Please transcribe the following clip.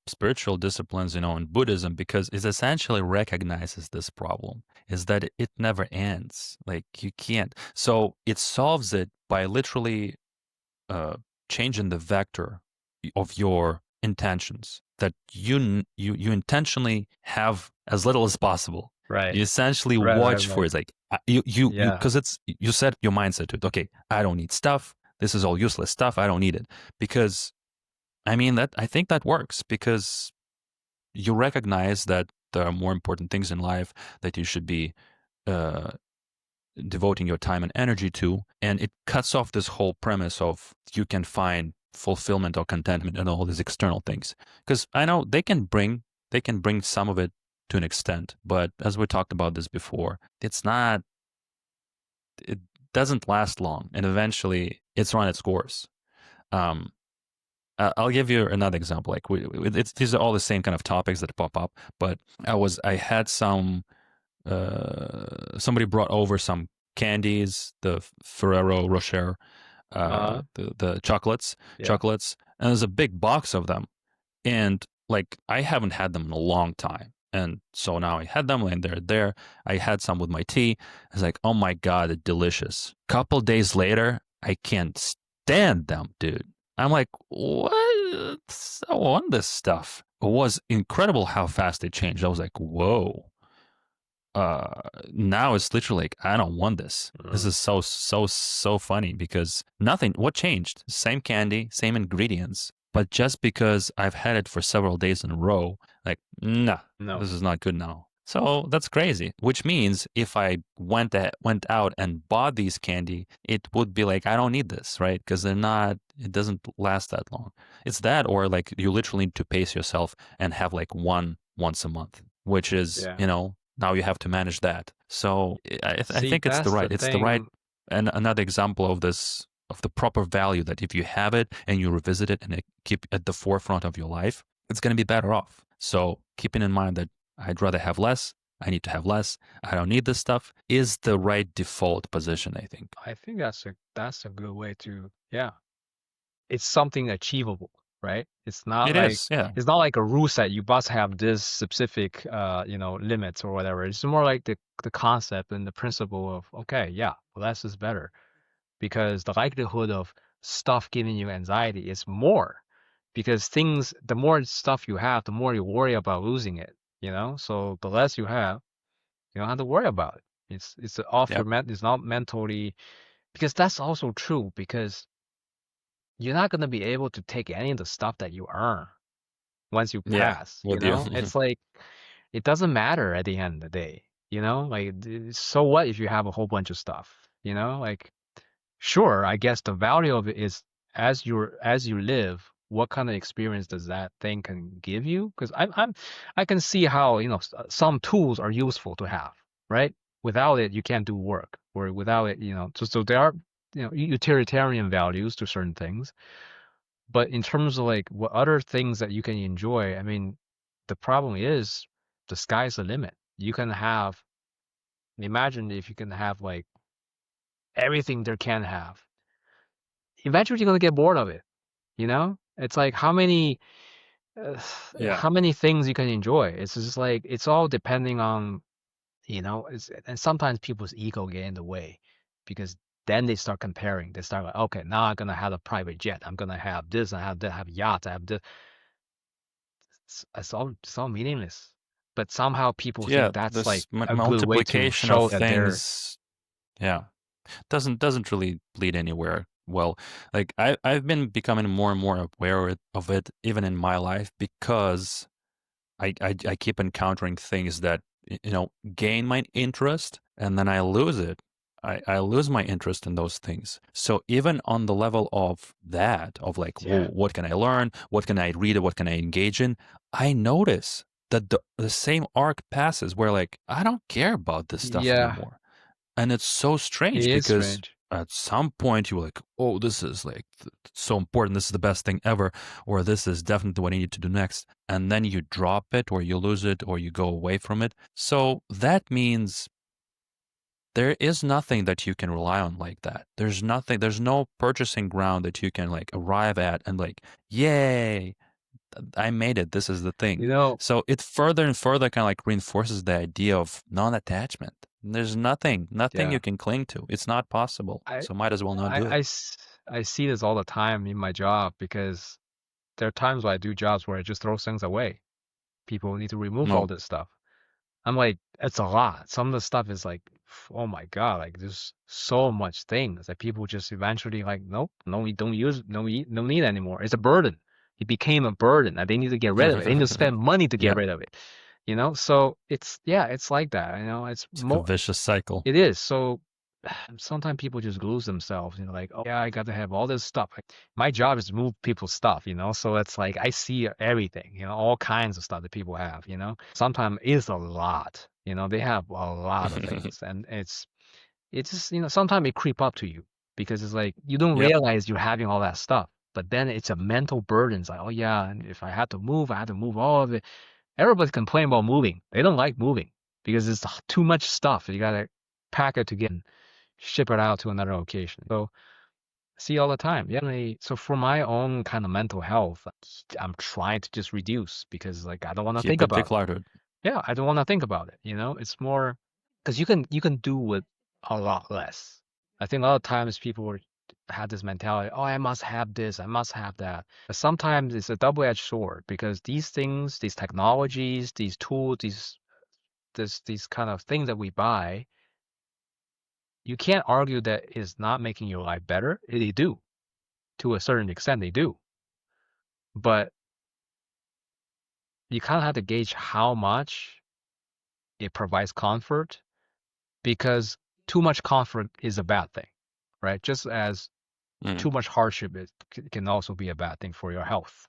spiritual disciplines, in Buddhism, because it essentially recognizes this problem, is that it never ends. Like you can't. So it solves it by literally uh, changing the vector of your intentions. That you intentionally have as little as possible. Right. You essentially Right. Right. watch for Right. it. Like you Yeah. because it's you set your mindset to it. Okay, I don't need stuff. This is all useless stuff. I don't need it because I think that works because you recognize that there are more important things in life that you should be uh, devoting your time and energy to, and it cuts off this whole premise of you can find fulfillment or contentment in all these external things. Because I know they can bring some of it to an extent, but as we talked about this before, it doesn't last long, and eventually it's run its course. Um, I'll give you another example. Like these are all the same kind of topics that pop up. But I had somebody brought over some candies, the Ferrero Rocher, Uh-huh. the chocolates, Yeah. and there's a big box of them. And like I haven't had them in a long time. And so now I had them and they're there. I had some with my tea. I was like, oh my God, it's delicious. Couple days later, I can't stand them, dude. I'm like, what? I want this stuff. It was incredible how fast it changed. I was like, whoa. Now it's literally like, I don't want this. This Mm. is so funny because nothing, what changed? Same candy, same ingredients, but just because I've had it for several days in a row, like, nah, No. this is not good now. So that's crazy, which means if I went out and bought these candy, it would be like, I don't need this, right? Because it doesn't last that long. It's that, or like you literally need to pace yourself and have like one once a month, which is, Yeah. now you have to manage that. So I See, think it's the that's the right, thing. and another example of this, of the proper value, that if you have it and you revisit it and it keep at the forefront of your life, it's going to be better off. So keeping in mind that I'd rather have less, I need to have less, I don't need this stuff, is the right default position, I think. I think that's a good way to, yeah. It's something achievable, right? It is, yeah. It's not like a rule set. You must have this specific limits or whatever. It's more like the concept and the principle of, okay, yeah, less is better, because the likelihood of stuff giving you anxiety is more, because things, the more stuff you have, the more you worry about losing it, So the less you have, you don't have to worry about it. It's off Yep. it's not mentally, because that's also true, because you're not going to be able to take any of the stuff that you earn once you Yeah, pass, with you. It's like, it doesn't matter at the end of the day, Like, so what if you have a whole bunch of stuff, Like, sure, I guess the value of it is, as you live, what kind of experience does that thing can give you? Because I can see how, some tools are useful to have, right? Without it, you can't do work, or without it, so there are, utilitarian values to certain things. But in terms of like what other things that you can enjoy, I mean, the problem is the sky's the limit. You can have, imagine if you can have like everything there can have. Eventually, you're gonna get bored of it. It's like uh, Yeah. how many things you can enjoy. It's just like it's all depending on, and sometimes people's ego get in the way, because then they start comparing. They start like, okay, now I'm gonna have a private jet. I'm gonna have this. I have that. I have yachts. I have this. It's all meaningless. But somehow people think Yeah, that's like this a good way to multiplication of show that they're, things, yeah, doesn't really lead anywhere. Well, like I've been becoming more and more aware of it even in my life, because I keep encountering things that gain my interest, and then I lose it. I lose my interest in those things. So even on the level of that, of like, whoa, yeah, what can I learn? What can I read? What can I engage in? I notice that the same arc passes where like I don't care about this stuff yeah, anymore. And it's so it strange is because strange. at some point you were like, oh, this is like so important. This is the best thing ever. Or this is definitely what I need to do next. And then you drop it or you lose it or you go away from it. So that means there is nothing that you can rely on like that. There's nothing, there's no purchasing ground that you can like arrive at and like, yay, I made it. This is the thing. You know, So it further and further kind of like reinforces the idea of non-attachment. There's nothing yeah. you can cling to. It's not possible. I, So might as well not I, do I it. s- I see this all the time in my job because there are times where I do jobs where I just throw things away. People need to remove all No. this stuff. I'm like, it's a lot. Some of the stuff is like, oh my God, like there's so much things that people just eventually like, nope, no, we don't use, no need anymore. It's a burden. It became a burden and they need to get rid of it. They need to spend money to get Yeah. rid of it. So yeah, it's like that. It's like a vicious cycle. it is. So sometimes people just lose themselves, like, oh yeah, I got to have all this stuff. Like, my job is to move people's stuff, so it's like I see everything, all kinds of stuff that people have. Sometimes it's a lot, they have a lot of things, and it's just, sometimes it creep up to you because it's like you don't Yep. realize you're having all that stuff, but then it's a mental burden. It's like, oh yeah, and if I had to move, I had to move all of it. Everybody complain about moving. They don't like moving because it's too much stuff. You gotta pack it together, ship it out to another location. So see all the time. Yeah. So for my own kind of mental health, I'm trying to just reduce because like I don't want to think Keep it about it. decluttered. Yeah, I don't want to think about it. It's more because you can do with a lot less. I think a lot of times people had this mentality, oh, I must have this, I must have that. But sometimes it's a double-edged sword because these things, these technologies, these tools, these kind of things that we buy, you can't argue that it's not making your life better. They do. To a certain extent, they do. But you kind of have to gauge how much it provides comfort because too much comfort is a bad thing, right? Just as Mm. too much hardship can also be a bad thing for your health.